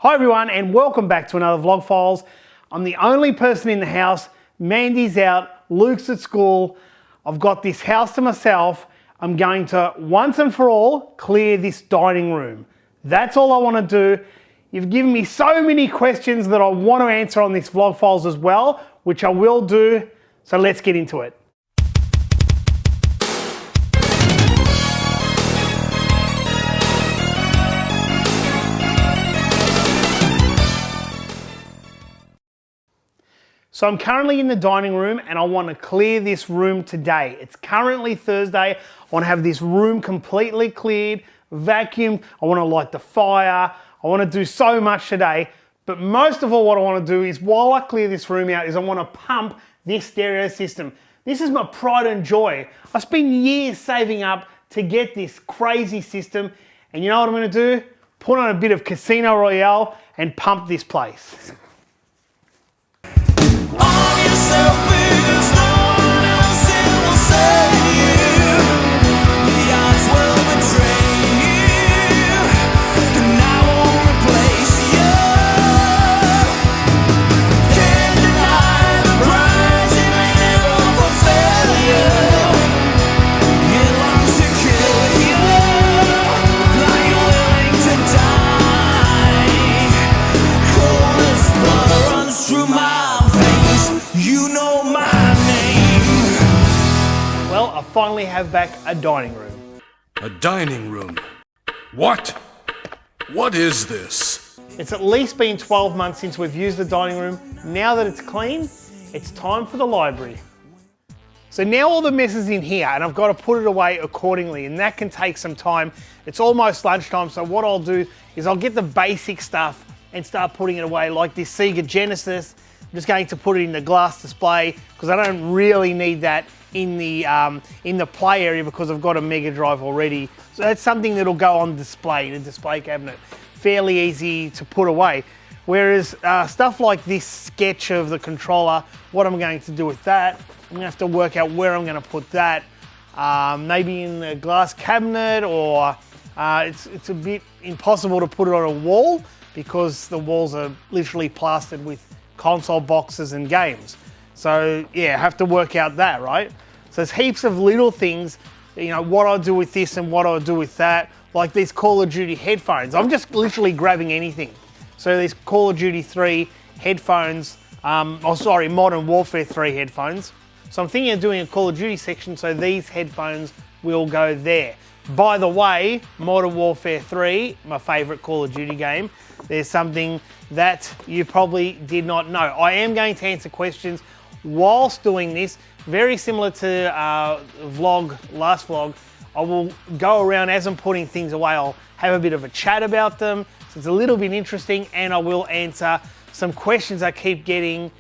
Hi everyone and welcome back to another Vlog Files. I'm the only person in the house. Mandy's out, Luke's at school. I've got this house to myself. I'm going to once and for all clear this dining room. That's all I want to do. You've given me so many questions that I want to answer on this Vlog Files as well, which I will do. So let's get into it. So I'm currently in the dining room and I want to clear this room today. It's currently Thursday. I want to have this room completely cleared, vacuumed. I want to light the fire. I want to do so much today. But most of all, what I want to do is, while I clear this room out, is I want to pump this stereo system. This is my pride and joy. I spent years saving up to get this crazy system. And you know what I'm going to do? Put on a bit of Casino Royale and pump this place. I finally have back a dining room. A dining room? What? What is this? It's at least been 12 months since we've used the dining room. Now that it's clean, it's time for the library. So now all the mess is in here and I've got to put it away accordingly, and that can take some time. It's almost lunchtime, so what I'll do is I'll get the basic stuff and start putting it away, like this Sega Genesis. I'm just going to put it in the glass display because I don't really need that in the play area because I've got a Mega Drive already. So that's something that'll go on display in a display cabinet. Fairly easy to put away. Whereas stuff like this sketch of the controller, what I'm going to do with that, I'm going to have to work out where I'm going to put that. Maybe in the glass cabinet, or it's a bit impossible to put it on a wall because the walls are literally plastered with console boxes and games. So yeah, I have to work out that, right? So there's heaps of little things, you know, what I'll do with this and what I'll do with that, like these Call of Duty headphones. I'm just literally grabbing anything. So these Call of Duty 3 headphones, Modern Warfare 3 headphones. So I'm thinking of doing a Call of Duty section, so these headphones will go there. By the way, Modern Warfare 3, my favorite Call of Duty game, there's something that you probably did not know. I am going to answer questions whilst doing this, very similar to last vlog. I will go around as I'm putting things away. I'll have a bit of a chat about them, so it's a little bit interesting, and I will answer some questions I keep getting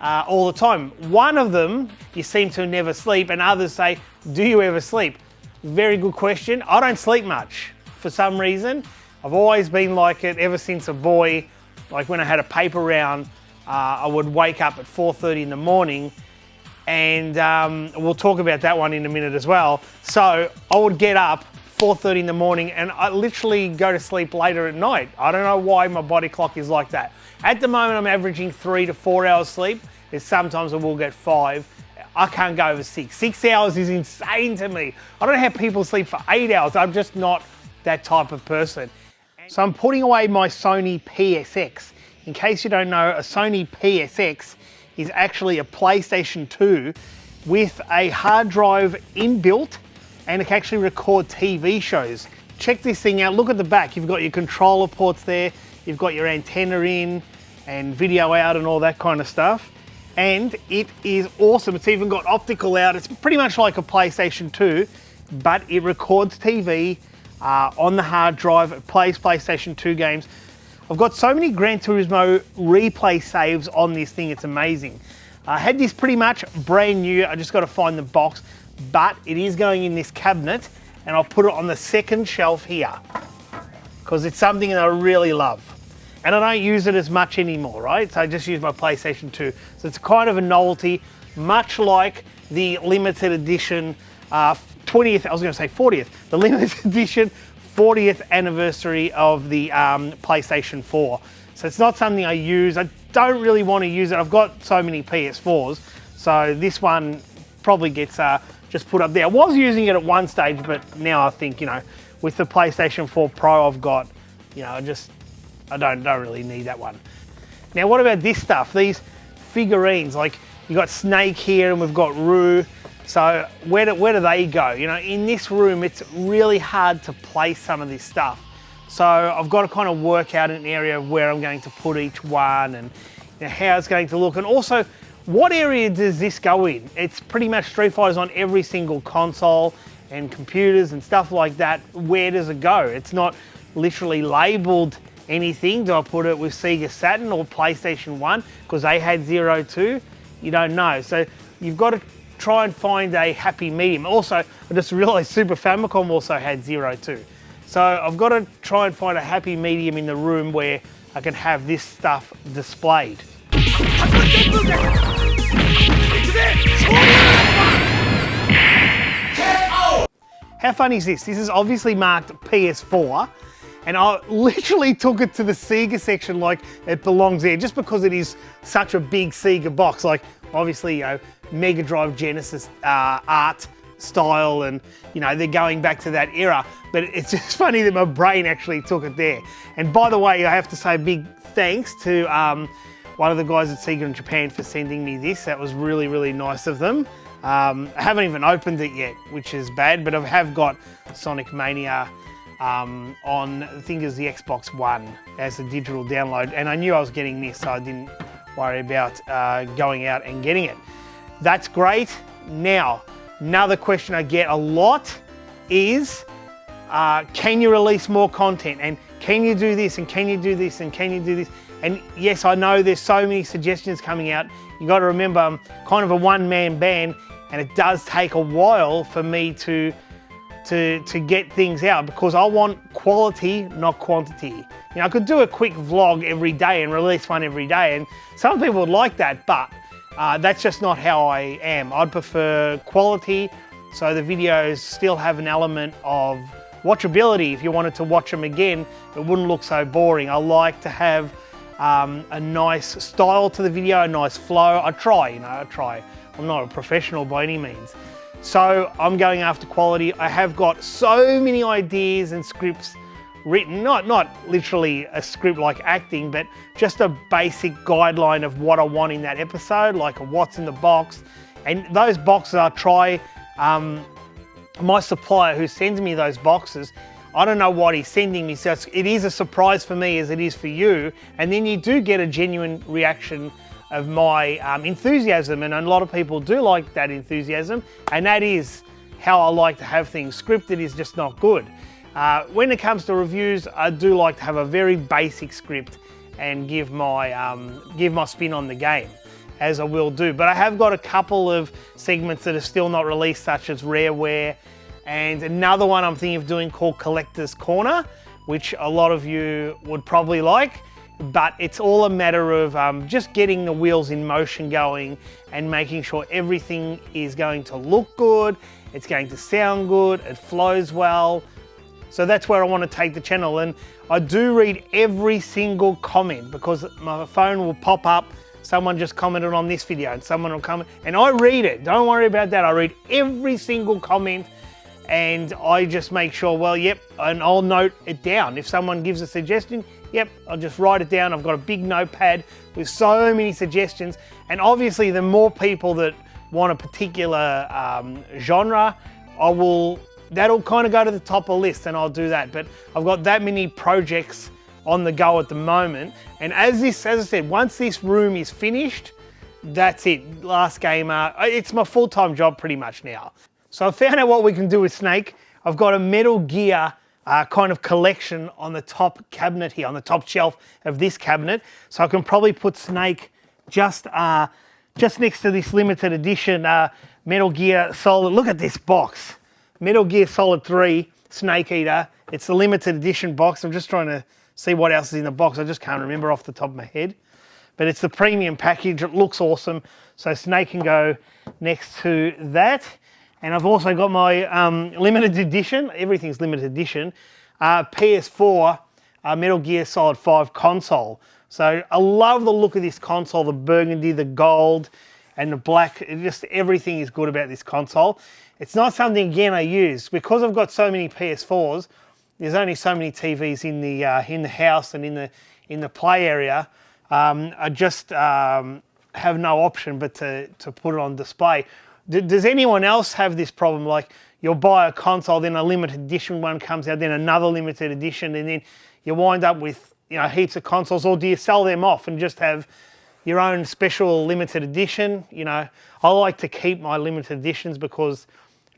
all the time. One of them, you seem to never sleep, and others say, do you ever sleep? Very good question. I don't sleep much for some reason. I've always been like it ever since a boy. Like when I had a paper round, I would wake up at 4:30 in the morning, and we'll talk about that one in a minute as well. So I would get up 4:30 in the morning and I literally go to sleep later at night. I don't know why my body clock is like that. At the moment, I'm averaging 3 to 4 hours sleep. There's sometimes I will get 5. I can't go over 6. 6 hours is insane to me. I don't know how people sleep for 8 hours. I'm just not that type of person. So I'm putting away my Sony PSX. In case you don't know, a Sony PSX is actually a PlayStation 2 with a hard drive inbuilt, and it can actually record TV shows. Check this thing out. Look at the back. You've got your controller ports there. You've got your antenna in and video out and all that kind of stuff. And it is awesome. It's even got optical out. It's pretty much like a PlayStation 2, but it records TV on the hard drive. It plays PlayStation 2 games. I've got so many Gran Turismo replay saves on this thing, it's amazing. I had this pretty much brand new. I just got to find the box, but it is going in this cabinet, and I'll put it on the second shelf here because it's something that I really love. And I don't use it as much anymore, right? So I just use my PlayStation 2. So it's kind of a novelty, much like the limited edition 20th, I was going to say 40th, the limited edition 40th anniversary of the PlayStation 4. So it's not something I use. I don't really want to use it. I've got so many PS4s, so this one probably gets just put up there. I was using it at one stage, but now I think, you know, with the PlayStation 4 Pro I've got, you know, I don't really need that one. Now, what about this stuff? These figurines, like you got Snake here and we've got Roo. So where do they go? You know, in this room, it's really hard to place some of this stuff. So I've got to kind of work out an area of where I'm going to put each one and, you know, how it's going to look. And also, what area does this go in? It's pretty much Street Fighter's on every single console and computers and stuff like that. Where does it go? It's not literally labeled anything. Do I put it with Sega Saturn or PlayStation 1 because they had 0, 2? You don't know. So you've got to try and find a happy medium. Also, I just realized Super Famicom also had 0, 2. So I've got to try and find a happy medium in the room where I can have this stuff displayed. How funny is this? This is obviously marked PS4, and I literally took it to the Sega section like it belongs there, just because it is such a big Sega box. Like, obviously, you know, Mega Drive Genesis art style, and, you know, they're going back to that era. But it's just funny that my brain actually took it there. And by the way, I have to say a big thanks to one of the guys at Sega in Japan for sending me this. That was really, really nice of them. I haven't even opened it yet, which is bad, but I have got Sonic Mania on, I think it was the Xbox One as a digital download, and I knew I was getting this, so I didn't worry about going out and getting it. That's great. Now, another question I get a lot is, can you release more content? And can you do this? And can you do this? And can you do this? And yes, I know there's so many suggestions coming out. You got to remember, I'm kind of a one-man band, and it does take a while for me to get things out, because I want quality, not quantity. You know, I could do a quick vlog every day and release one every day, and some people would like that, but that's just not how I am. I'd prefer quality, so the videos still have an element of watchability. If you wanted to watch them again, it wouldn't look so boring. I like to have a nice style to the video, a nice flow. I try. I'm not a professional by any means. So I'm going after quality. I have got so many ideas and scripts written, not literally a script like acting, but just a basic guideline of what I want in that episode, like a what's in the box. And those boxes I try, my supplier who sends me those boxes, I don't know what he's sending me, so it is a surprise for me as it is for you, and then you do get a genuine reaction of my enthusiasm, and a lot of people do like that enthusiasm, and that is how I like to have things. Scripted is just not good. When it comes to reviews, I do like to have a very basic script and give my spin on the game, as I will do. But I have got a couple of segments that are still not released, such as Rareware, and another one I'm thinking of doing called Collector's Corner, which a lot of you would probably like. But it's all a matter of just getting the wheels in motion going and making sure everything is going to look good, it's going to sound good, it flows well. So that's where I want to take the channel, and I do read every single comment, because my phone will pop up, someone just commented on this video and someone will comment, and I read it. Don't worry about that. I read every single comment, and I just make sure, well, yep, and I'll note it down. If someone gives a suggestion, yep, I'll just write it down. I've got a big notepad with so many suggestions. And obviously, the more people that want a particular genre, that'll kind of go to the top of the list, and I'll do that. But I've got that many projects on the go at the moment. And as I said, once this room is finished, that's it. Last gamer. It's my full-time job pretty much now. So I found out what we can do with Snake. I've got a Metal Gear kind of collection on the top cabinet here, on the top shelf of this cabinet. So I can probably put Snake just next to this limited edition Metal Gear Solid. Look at this box. Metal Gear Solid 3 Snake Eater. It's the limited edition box. I'm just trying to see what else is in the box. I just can't remember off the top of my head. But it's the premium package. It looks awesome. So Snake can go next to that. And I've also got my limited edition. Everything's limited edition. PS4 Metal Gear Solid 5 console. So I love the look of this console, the burgundy, the gold, and the black. Just everything is good about this console. It's not something, again, I use. Because I've got so many PS4s, there's only so many TVs in the house and in the play area. I just have no option but to put it on display. Does anyone else have this problem? Like, you'll buy a console, then a limited edition one comes out, then another limited edition, and then you wind up with, you know, heaps of consoles, or do you sell them off and just have your own special limited edition? You know, I like to keep my limited editions because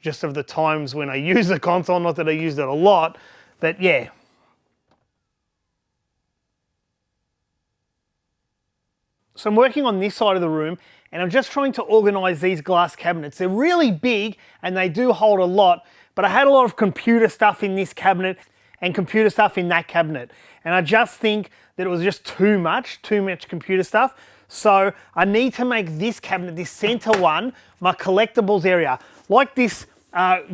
just of the times when I use the console, not that I used it a lot, but yeah. So I'm working on this side of the room, and I'm just trying to organize these glass cabinets. They're really big and they do hold a lot, but I had a lot of computer stuff in this cabinet and computer stuff in that cabinet. And I just think that it was just too much computer stuff. So I need to make this cabinet, this center one, my collectibles area. Like this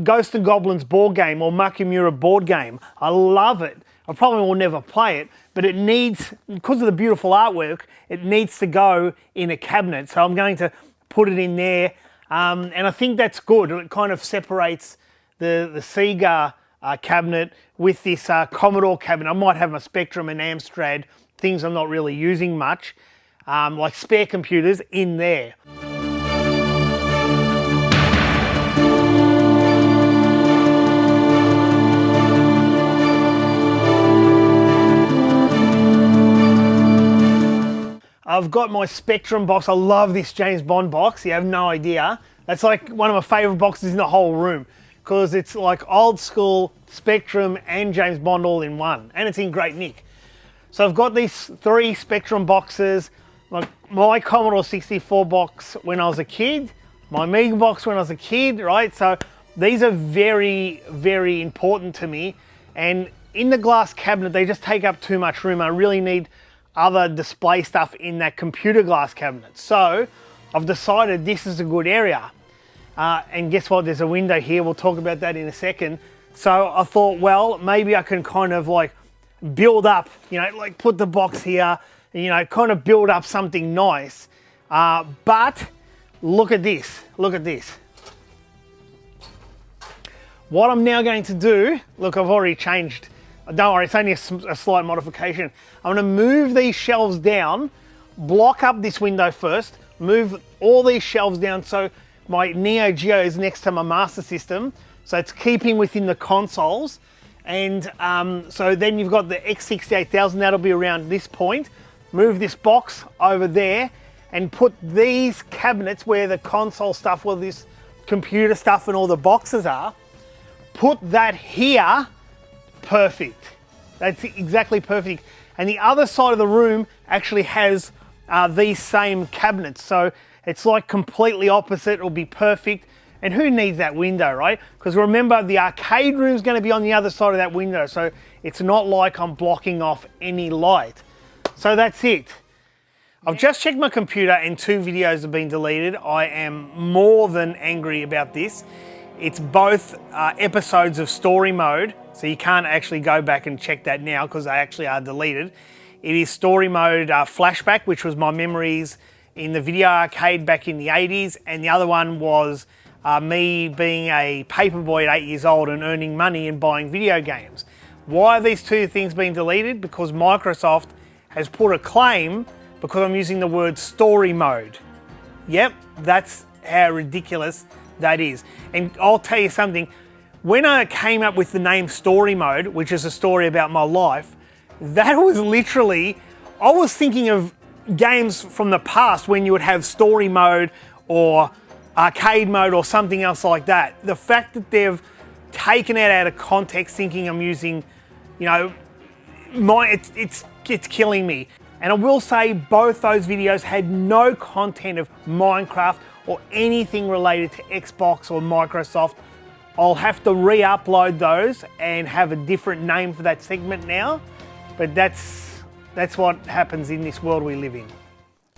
Ghosts and Goblins board game or Makimura board game. I love it. I probably will never play it, but it needs, because of the beautiful artwork, it needs to go in a cabinet. So I'm going to put it in there. And I think that's good. It kind of separates the Sega cabinet with this Commodore cabinet. I might have my Spectrum and Amstrad, things I'm not really using much, like spare computers in there. I've got my Spectrum box. I love this James Bond box. You have no idea. That's like one of my favorite boxes in the whole room because it's like old school Spectrum and James Bond all in one, and it's in great nick. So I've got these 3 Spectrum boxes, like my Commodore 64 box when I was a kid, my Amiga box when I was a kid, right? So these are very, very important to me. And in the glass cabinet, they just take up too much room. I really need other display stuff in that computer glass cabinet. So I've decided this is a good area. And guess what? There's a window here. We'll talk about that in a second. So I thought, well, maybe I can kind of like build up, you know, like put the box here, you know, kind of build up something nice. But look at this. Look at this. What I'm now going to do, look, I've already changed. Don't worry, it's only a slight modification. I'm going to move these shelves down, block up this window first, move all these shelves down so my Neo Geo is next to my Master System, so it's keeping within the consoles. And so then you've got the X68000, that'll be around this point. Move this box over there and put these cabinets where the console stuff, where this computer stuff and all the boxes are, put that here. Perfect. That's exactly perfect. And the other side of the room actually has these same cabinets. So it's like completely opposite. It'll be perfect. And who needs that window, right? Because remember, the arcade room is going to be on the other side of that window. So it's not like I'm blocking off any light. So that's it. I've just checked my computer and 2 videos have been deleted. I am more than angry about this. It's both episodes of story mode, so you can't actually go back and check that now because they actually are deleted. It is story mode flashback, which was my memories in the video arcade back in the 80s, and the other one was me being a paperboy at 8 years old and earning money and buying video games. Why are these 2 things being deleted? Because Microsoft has put a claim because I'm using the word story mode. Yep, that's how ridiculous that is. And I'll tell you something, when I came up with the name story mode, which is a story about my life, that was literally, I was thinking of games from the past when you would have story mode or arcade mode or something else like that. The fact that they've taken it out of context thinking I'm using, you know, it's killing me. And I will say both those videos had no content of Minecraft or anything related to Xbox or Microsoft. I'll have to re-upload those and have a different name for that segment now, but that's what happens in this world we live in.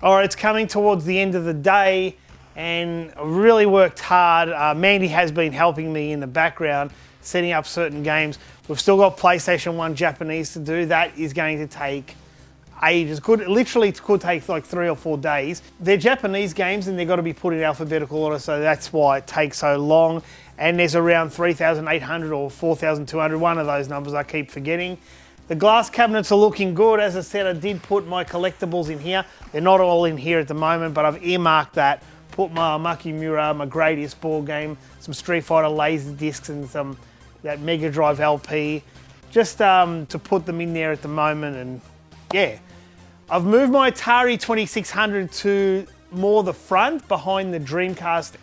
All right, it's coming towards the end of the day and I really worked hard. Mandy has been helping me in the background, setting up certain games. We've still got PlayStation 1 Japanese to do. That is going to take ages. Literally could take like 3 or 4 days. They're Japanese games and they've got to be put in alphabetical order, so that's why it takes so long. And there's around 3,800 or 4,200, one of those numbers I keep forgetting. The glass cabinets are looking good. As I said, I did put my collectibles in here. They're not all in here at the moment, but I've earmarked that. Put my Makimura, my Gradius board game, some Street Fighter laser discs and some that Mega Drive LP, just to put them in there at the moment. And yeah, I've moved my Atari 2600 to more the front behind the Dreamcast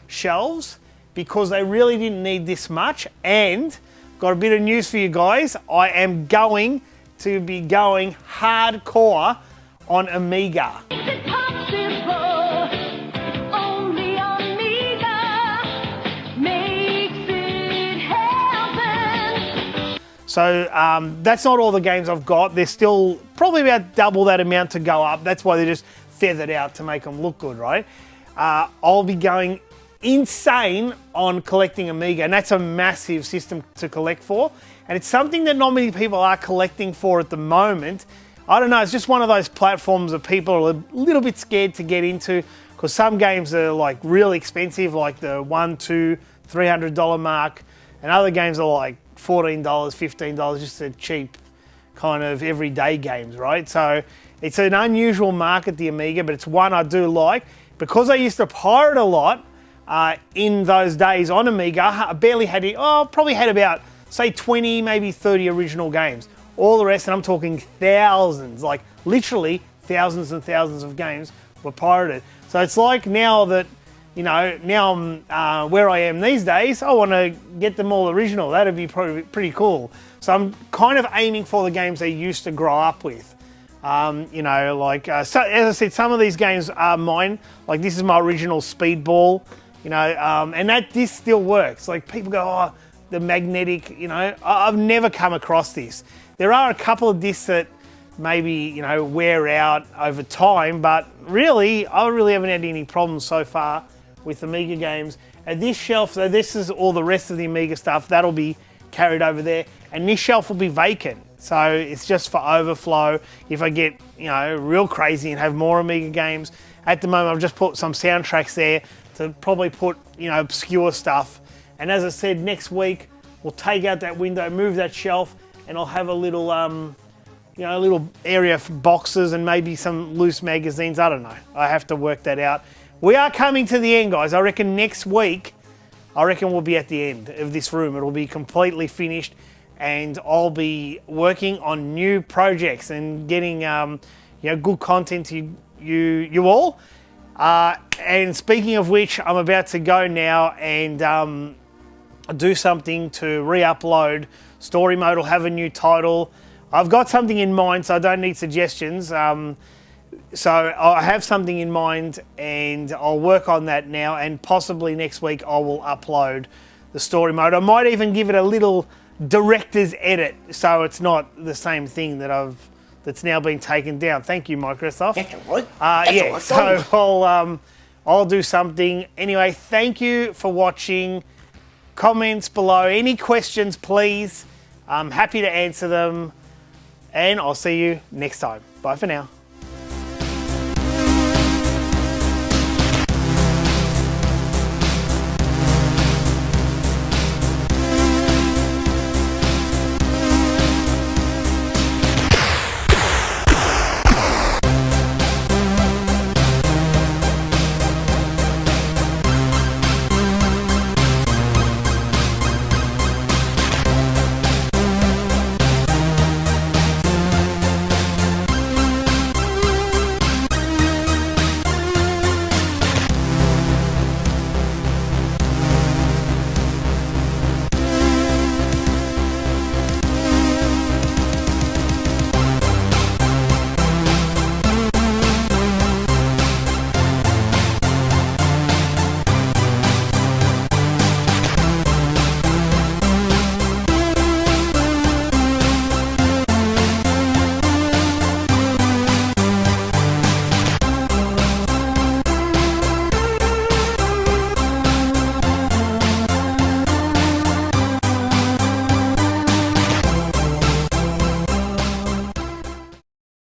shelves, because they really didn't need this much. And got a bit of news for you guys. I am going to be going hardcore on Amiga. So that's not all the games I've got. There's still probably about double that amount to go up. That's why they're just feathered out to make them look good, right? I'll be going insane on collecting Amiga, and that's a massive system to collect for. And it's something that not many people are collecting for at the moment. I don't know, it's just one of those platforms that people are a little bit scared to get into, because some games are like really expensive, like the $100, $200, $300 mark, and other games are like $14, $15, just a cheap kind of everyday games, right? So it's an unusual market, the Amiga, but it's one I do like. Because I used to pirate a lot in those days on Amiga, I barely had it, probably had about, say, 20, maybe 30 original games. All the rest, and I'm talking thousands, like literally thousands and thousands of games were pirated. So it's like now that, you know, now I'm where I am these days, I want to get them all original. That'd be pretty cool. So I'm kind of aiming for the games they used to grow up with. You know, like, so, as I said, some of these games are mine. Like, this is my original Speedball, you know, and this still works. Like, people go, oh, the magnetic, you know, I've never come across this. There are a couple of discs that maybe, you know, wear out over time, but really, I really haven't had any problems so far with Amiga games. And this shelf, so this is all the rest of the Amiga stuff, that'll be carried over there, and this shelf will be vacant. So it's just for overflow if I get, you know, real crazy and have more Amiga games. At the moment, I've just put some soundtracks there to probably put, you know, obscure stuff. And as I said, next week, we'll take out that window, move that shelf, and I'll have a little, you know, a little area for boxes and maybe some loose magazines. I don't know. I have to work that out. We are coming to the end, guys. I reckon next week, we'll be at the end of this room. It'll be completely finished, and I'll be working on new projects and getting, you know, good content to you all. And speaking of which, I'm about to go now and do something to re-upload. Story mode will have a new title. I've got something in mind, so I don't need suggestions. So I have something in mind, and I'll work on that now, and possibly next week I will upload the story mode. I might even give it a little director's edit, so it's not the same thing that's now been taken down. Thank you, Microsoft. Yeah, so I'll do something. Anyway, thank you for watching. Comments below. Any questions, please. I'm happy to answer them, and I'll see you next time. Bye for now.